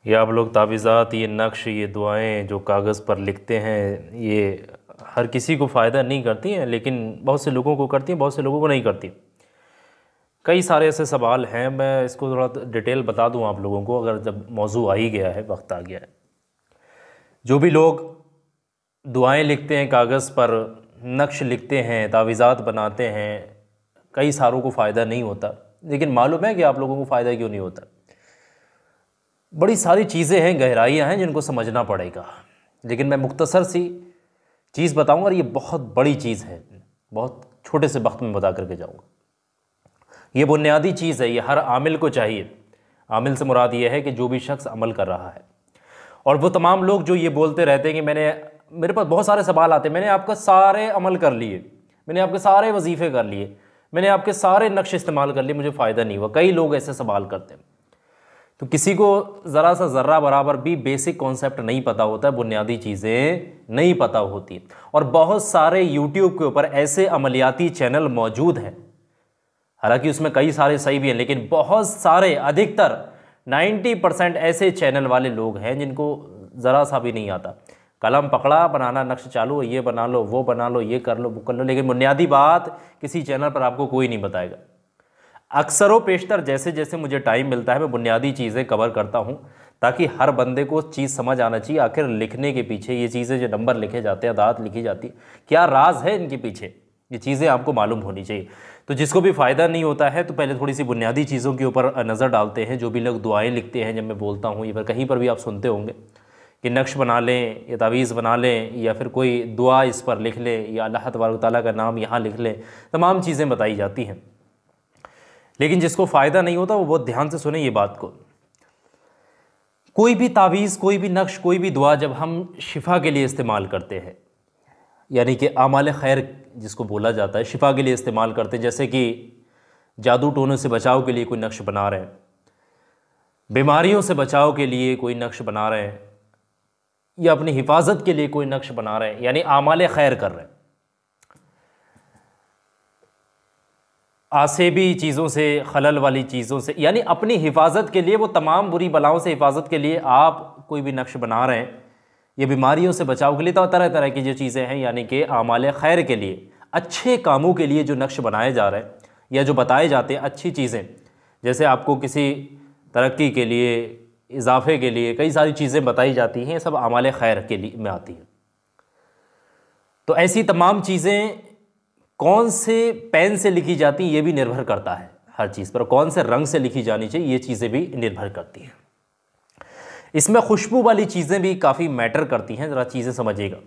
ये आप लोग तावीज़ात, ये नक्श, ये दुआएं जो कागज़ पर लिखते हैं, ये हर किसी को फ़ायदा नहीं करती हैं, लेकिन बहुत से लोगों को करती हैं, बहुत से लोगों को नहीं करती। कई सारे ऐसे सवाल हैं, मैं इसको थोड़ा डिटेल बता दूं आप लोगों को, अगर जब मौजू आ ही गया है, वक्त आ गया है। जो भी लोग दुआएं लिखते हैं कागज़ पर, नक्श लिखते हैं, तावीज़ात बनाते हैं, कई सारों को फ़ायदा नहीं होता। लेकिन मालूम है कि आप लोगों को फ़ायदा क्यों नहीं होता? बड़ी सारी चीज़ें हैं, गहराइयाँ हैं जिनको समझना पड़ेगा। लेकिन मैं मुख्तसर सी चीज़ बताऊंगा, और ये बहुत बड़ी चीज़ है, बहुत छोटे से वक्त में बता करके जाऊंगा। ये बुनियादी चीज़ है, ये हर आमिल को चाहिए। आमिल से मुराद ये है कि जो भी शख्स अमल कर रहा है। और वो तमाम लोग जो ये बोलते रहते हैं कि मेरे पास बहुत सारे सवाल आते हैं, मैंने आपका सारे अमल कर लिए, मैंने आपके सारे वजीफ़े कर लिए, मैंने आपके सारे नक्श इस्तेमाल कर लिए, मुझे फ़ायदा नहीं हुआ। कई लोग ऐसे सवाल करते हैं। तो किसी को ज़रा सा ज़र्रा बराबर भी बेसिक कॉन्सेप्ट नहीं पता होता है, बुनियादी चीज़ें नहीं पता होती। और बहुत सारे यूट्यूब के ऊपर ऐसे अमलियाती चैनल मौजूद हैं, हालांकि उसमें कई सारे सही भी हैं, लेकिन बहुत सारे, अधिकतर 90% ऐसे चैनल वाले लोग हैं जिनको ज़रा सा भी नहीं आता। कलम पकड़ा, बनाना नक्श चालू, ये बना लो, वो बना लो, ये कर लो, वो कर लो, लेकिन बुनियादी बात किसी चैनल पर आपको कोई नहीं बताएगा। अक्सर व पेशतर जैसे जैसे मुझे टाइम मिलता है, मैं बुनियादी चीज़ें कवर करता हूँ, ताकि हर बंदे को चीज़ समझ आना चाहिए। आखिर लिखने के पीछे ये चीज़ें, जो नंबर लिखे जाते हैं, अदात लिखी जाती है, क्या राज है इनके पीछे, ये चीज़ें आपको मालूम होनी चाहिए। तो जिसको भी फ़ायदा नहीं होता है, तो पहले थोड़ी सी बुनियादी चीज़ों के ऊपर नज़र डालते हैं। जो भी लोग दुआएँ लिखते हैं, जब मैं बोलता हूँ, या फिर कहीं पर भी आप सुनते होंगे कि नक्श बना लें या तावीज़ बना लें, या फिर कोई दुआ इस पर लिख लें, या अल्लाह तबारक तआला का नाम यहाँ लिख लें, तमाम चीज़ें बताई जाती हैं। लेकिन जिसको फ़ायदा नहीं होता वो बहुत ध्यान से सुने ये बात को। कोई भी तावीज़, कोई भी नक्श, कोई भी दुआ जब हम शिफा के लिए इस्तेमाल करते हैं, यानी कि आमाल खैर जिसको बोला जाता है, शिफा के लिए इस्तेमाल करते हैं, जैसे कि जादू टोने से बचाव के लिए कोई नक्श बना रहे हैं, बीमारियों से बचाव के लिए कोई नक्श बना रहे हैं, या अपनी हिफाजत के लिए कोई नक्श बना रहे हैं, यानी आमाल खैर कर रहे हैं। आसेबी चीज़ों से, खलल वाली चीज़ों से, यानी अपनी हिफाजत के लिए, वो तमाम बुरी बलाओं से हिफाजत के लिए आप कोई भी नक्श बना रहे हैं, ये बीमारियों से बचाव के लिए, तो तरह तरह की जो चीज़ें हैं, यानी कि आमाल खैर के लिए, अच्छे कामों के लिए जो नक्श बनाए जा रहे हैं या जो बताए जाते हैं अच्छी चीज़ें, जैसे आपको किसी तरक्की के लिए, इजाफे के लिए कई सारी चीज़ें बताई जाती हैं, सब आमाल खैर के लिए में आती हैं। तो ऐसी तमाम चीज़ें कौन से पेन से लिखी जाती हैं, ये भी निर्भर करता है हर चीज़ पर। कौन से रंग से लिखी जानी चाहिए, ये चीज़ें भी निर्भर करती हैं। इसमें खुशबू वाली चीज़ें भी काफ़ी मैटर करती हैं, ज़रा चीज़ें समझिएगा।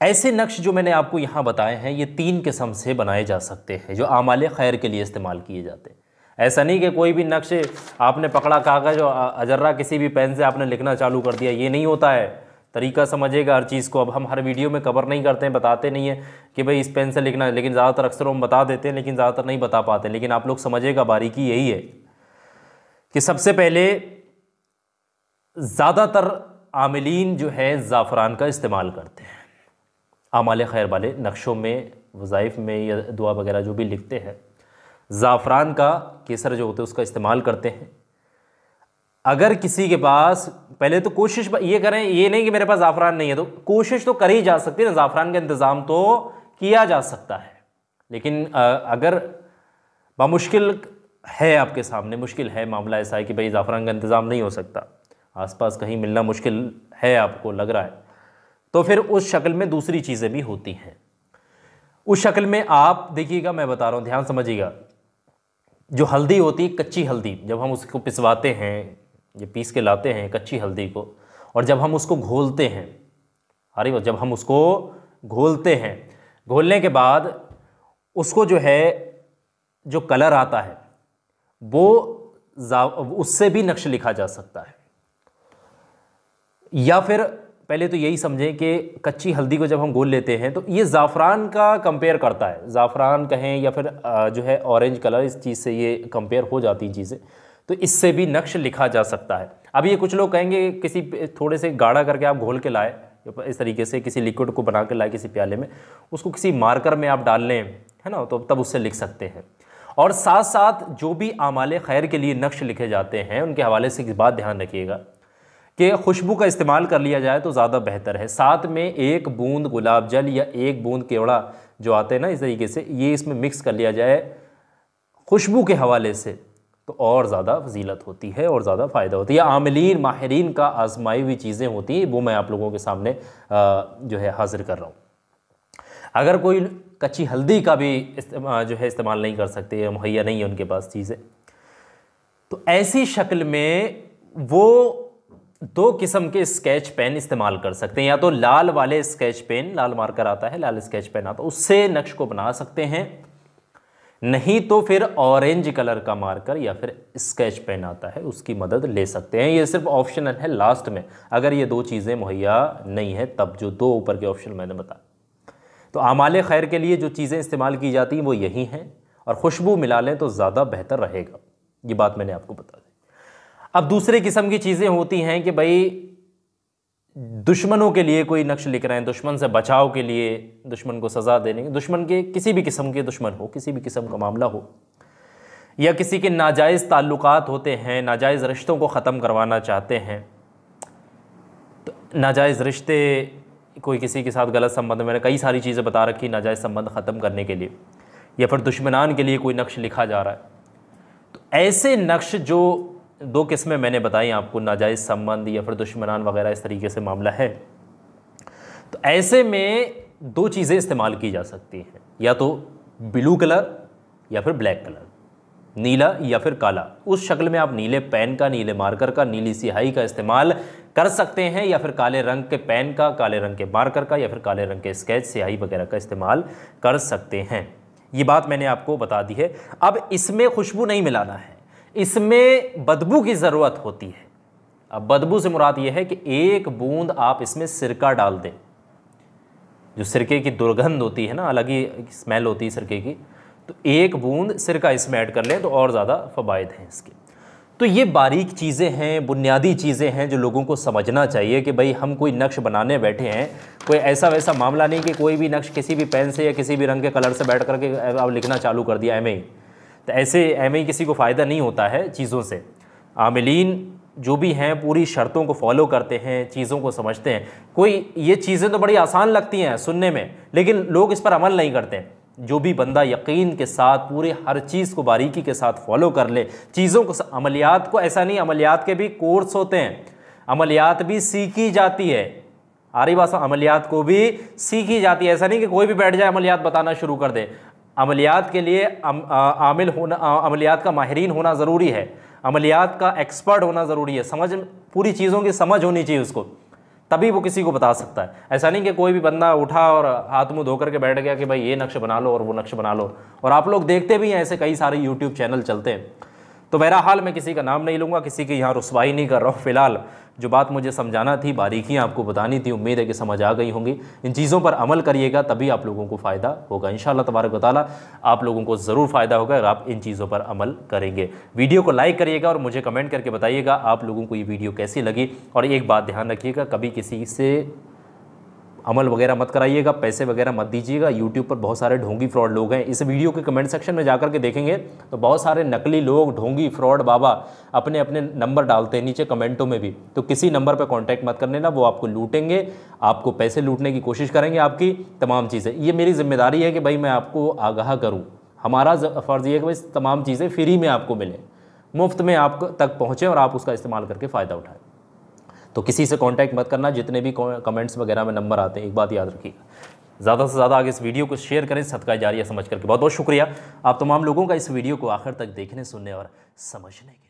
ऐसे नक्श जो मैंने आपको यहाँ बताए हैं, ये 3 किस्म से बनाए जा सकते हैं, जो आमाल खैर के लिए इस्तेमाल किए जाते हैं। ऐसा नहीं कि कोई भी नक्श आपने पकड़ा कागज़ और अजर्रा किसी भी पेन से आपने लिखना चालू कर दिया, ये नहीं होता है। तरीका समझिएगा हर चीज़ को। अब हम हर वीडियो में कवर नहीं करते हैं, बताते नहीं हैं कि भाई इस पेन से लिखना है, लेकिन ज़्यादातर अक्सर हम बता देते हैं, लेकिन ज़्यादातर नहीं बता पाते। लेकिन आप लोग समझिएगा, बारीकी यही है कि सबसे पहले ज़्यादातर आमिलीन जो है ज़ाफ़रान का इस्तेमाल करते हैं आमाल खैर वाले नक्शों में, वज़ाइफ में, या दुआ वगैरह जो भी लिखते हैं, ज़ाफ़रान का केसर जो होता है उसका इस्तेमाल करते हैं। अगर किसी के पास, पहले तो कोशिश ये करें, ये नहीं कि मेरे पास ज़ाफ़रान नहीं है, तो कोशिश तो करी जा सकती है ना, ज़ाफ़रान का इंतज़ाम तो किया जा सकता है। लेकिन अगर बामुश्किल है आपके सामने, मुश्किल है, मामला ऐसा है कि भाई ज़ाफ़रान का इंतज़ाम नहीं हो सकता, आसपास कहीं मिलना मुश्किल है, आपको लग रहा है, तो फिर उस शक्ल में दूसरी चीज़ें भी होती हैं। उस शक्ल में आप देखिएगा, मैं बता रहा हूँ, ध्यान समझिएगा। जो हल्दी होती है, कच्ची हल्दी, जब हम उसको पिसवाते हैं, ये पीस के लाते हैं कच्ची हल्दी को, और जब हम उसको घोलते हैं, अरे वो जब हम उसको घोलते हैं, घोलने के बाद उसको जो है, जो कलर आता है, वो उससे भी नक्श लिखा जा सकता है। या फिर पहले तो यही समझें कि कच्ची हल्दी को जब हम घोल लेते हैं, तो ये ज़ाफ़रान का कंपेयर करता है, ज़ाफ़रान कहें या फिर जो है ऑरेंज कलर, इस चीज़ से ये कंपेयर हो जाती हैं चीज़ें, तो इससे भी नक्श लिखा जा सकता है। अब ये कुछ लोग कहेंगे किसी थोड़े से गाढ़ा करके आप घोल के लाए, इस तरीके से किसी लिक्विड को बना के लाए किसी प्याले में, उसको किसी मार्कर में आप डाल लें, है ना, तो तब उससे लिख सकते हैं। और साथ साथ जो भी आमाले खैर के लिए नक्श लिखे जाते हैं उनके हवाले से एक बात ध्यान रखिएगा कि खुशबू का इस्तेमाल कर लिया जाए तो ज़्यादा बेहतर है। साथ में एक बूंद गुलाब जल या एक बूंद केवड़ा जो आते हैं ना इस तरीके से, ये इसमें मिक्स कर लिया जाए खुशबू के हवाले से तो और ज़्यादा फजीलत होती है और ज़्यादा फ़ायदा होती है। आमिलीन माहिरीन का आजमाई हुई चीज़ें होती हैं, वो मैं आप लोगों के सामने जो है हाजिर कर रहा हूँ। अगर कोई कच्ची हल्दी का भी जो है इस्तेमाल नहीं कर सकते या मुहैया नहीं है उनके पास चीज़ें, तो ऐसी शक्ल में वो 2 किस्म के स्केच पेन इस्तेमाल कर सकते हैं। या तो लाल वाले स्केच पेन, लाल मार्कर आता है, लाल स्केच पेन आता है, उससे नक्श को बना सकते हैं, नहीं तो फिर ऑरेंज कलर का मार्कर या फिर स्केच पेन आता है, उसकी मदद ले सकते हैं। ये सिर्फ ऑप्शनल है लास्ट में, अगर ये 2 चीज़ें मुहैया नहीं है तब, जो 2 ऊपर के ऑप्शन मैंने बताया। तो आमाले खैर के लिए जो चीज़ें इस्तेमाल की जाती हैं वो यही हैं, और खुशबू मिला लें तो ज़्यादा बेहतर रहेगा। ये बात मैंने आपको बता दी। अब दूसरे किस्म की चीज़ें होती हैं कि भाई दुश्मनों के लिए कोई नक्श लिख रहे हैं, दुश्मन से बचाव के लिए, दुश्मन को सज़ा देने के, दुश्मन के किसी भी किस्म के दुश्मन हो, किसी भी किस्म का मामला हो, या किसी के नाजायज़ ताल्लुकात होते हैं, नाजायज़ रिश्तों को ख़त्म करवाना चाहते हैं। तो नाजायज़ रिश्ते, कोई किसी के साथ गलत संबंध, मैंने कई सारी चीज़ें बता रखी नाजायज़ संबंध ख़त्म करने के लिए, या फिर दुश्मनान के लिए कोई नक्श लिखा जा रहा है, तो ऐसे नक्श जो 2 किस्में मैंने बताई आपको, नाजायज़ संबंध या फिर दुश्मनान वगैरह, इस तरीके से मामला है, तो ऐसे में 2 चीज़ें इस्तेमाल की जा सकती हैं, या तो ब्लू कलर या फिर ब्लैक कलर, नीला या फिर काला। उस शक्ल में आप नीले पेन का, नीले मार्कर का, नीली स्याही का इस्तेमाल कर सकते हैं, या फिर काले रंग के पेन का, काले रंग के मार्कर का, या फिर काले रंग के स्केच स्याही वगैरह का इस्तेमाल कर सकते हैं। ये बात मैंने आपको बता दी है। अब इसमें खुशबू नहीं मिलाना है, इसमें बदबू की ज़रूरत होती है। अब बदबू से मुराद ये है कि 1 बूंद आप इसमें सिरका डाल दें। जो सिरके की दुर्गंध होती है ना, अलग ही स्मेल होती है सिरके की, तो 1 बूंद सिरका इसमें ऐड कर लें तो और ज़्यादा फ़वाइद हैं इसके। तो ये बारीक चीज़ें हैं, बुनियादी चीज़ें हैं जो लोगों को समझना चाहिए कि भाई हम कोई नक्श बनाने बैठे हैं, कोई ऐसा वैसा मामला नहीं कि कोई भी नक्श किसी भी पेन से या किसी भी रंग के कलर से बैठ करके अब लिखना चालू कर दिया एम ही। तो ऐसे एम ही किसी को फ़ायदा नहीं होता है चीज़ों से। आमिलीन जो भी हैं पूरी शर्तों को फॉलो करते हैं, चीज़ों को समझते हैं। कोई ये चीज़ें तो बड़ी आसान लगती हैं सुनने में, लेकिन लोग इस पर अमल नहीं करते हैं। जो भी बंदा यकीन के साथ पूरी हर चीज़ को बारीकी के साथ फॉलो कर ले, चीज़ों को, अमलियात को, ऐसा नहीं, अमलियात के भी कोर्स होते हैं, अमलियात भी सीखी जाती है। आरी बात, अमलियात को भी सीखी जाती है। ऐसा नहीं कि कोई भी बैठ जाए अमलियात बताना शुरू कर दे। अमलियात के लिए आमिल होना, अमलियात का माहिरीन होना ज़रूरी है, अमलियात का एक्सपर्ट होना ज़रूरी है, समझ, पूरी चीज़ों की समझ होनी चाहिए उसको, तभी वो किसी को बता सकता है। ऐसा नहीं कि कोई भी बंदा उठा और हाथ मुंह धो करके बैठ गया कि भाई ये नक्श बना लो और वो नक्श बना लो। और आप लोग देखते भी हैं ऐसे कई सारे यूट्यूब चैनल चलते हैं। तो बहरहाल मैं किसी का नाम नहीं लूँगा, किसी की यहाँ रुसवाई नहीं कर रहा हूँ। फ़िलहाल जो बात मुझे समझाना थी, बारीकियाँ आपको बतानी थी, उम्मीद है कि समझ आ गई होंगी। इन चीज़ों पर अमल करिएगा तभी आप लोगों को फ़ायदा होगा। इंशाअल्लाह तबारक व तआला आप लोगों को ज़रूर फ़ायदा होगा अगर आप इन चीज़ों पर अमल करेंगे। वीडियो को लाइक करिएगा और मुझे कमेंट करके बताइएगा आप लोगों को ये वीडियो कैसी लगी। और एक बात ध्यान रखिएगा, कभी किसी से अमल वगैरह मत कराइएगा, पैसे वगैरह मत दीजिएगा। यूट्यूब पर बहुत सारे ढोंगी फ्रॉड लोग हैं। इस वीडियो के कमेंट सेक्शन में जाकर के देखेंगे तो बहुत सारे नकली लोग, ढोंगी फ्रॉड बाबा अपने अपने नंबर डालते हैं नीचे कमेंटों में भी। तो किसी नंबर पर कांटेक्ट मत करने ना, वो आपको लूटेंगे, आपको पैसे लूटने की कोशिश करेंगे, आपकी तमाम चीज़ें। ये मेरी जिम्मेदारी है कि भाई मैं आपको आगाह करूँ। हमारा फ़र्ज़ ये है कि भाई तमाम चीज़ें फ्री में आपको मिलें, मुफ्त में आप तक पहुँचें और आप उसका इस्तेमाल करके फ़ायदा उठाएँ। तो किसी से कांटेक्ट मत करना, जितने भी कमेंट्स वगैरह में नंबर आते हैं, एक बात याद रखिएगा, ज़्यादा से ज़्यादा आगे इस वीडियो को शेयर करें सदका जारिया समझ करके। बहुत बहुत शुक्रिया आप तमाम लोगों का इस वीडियो को आखिर तक देखने, सुनने और समझने के।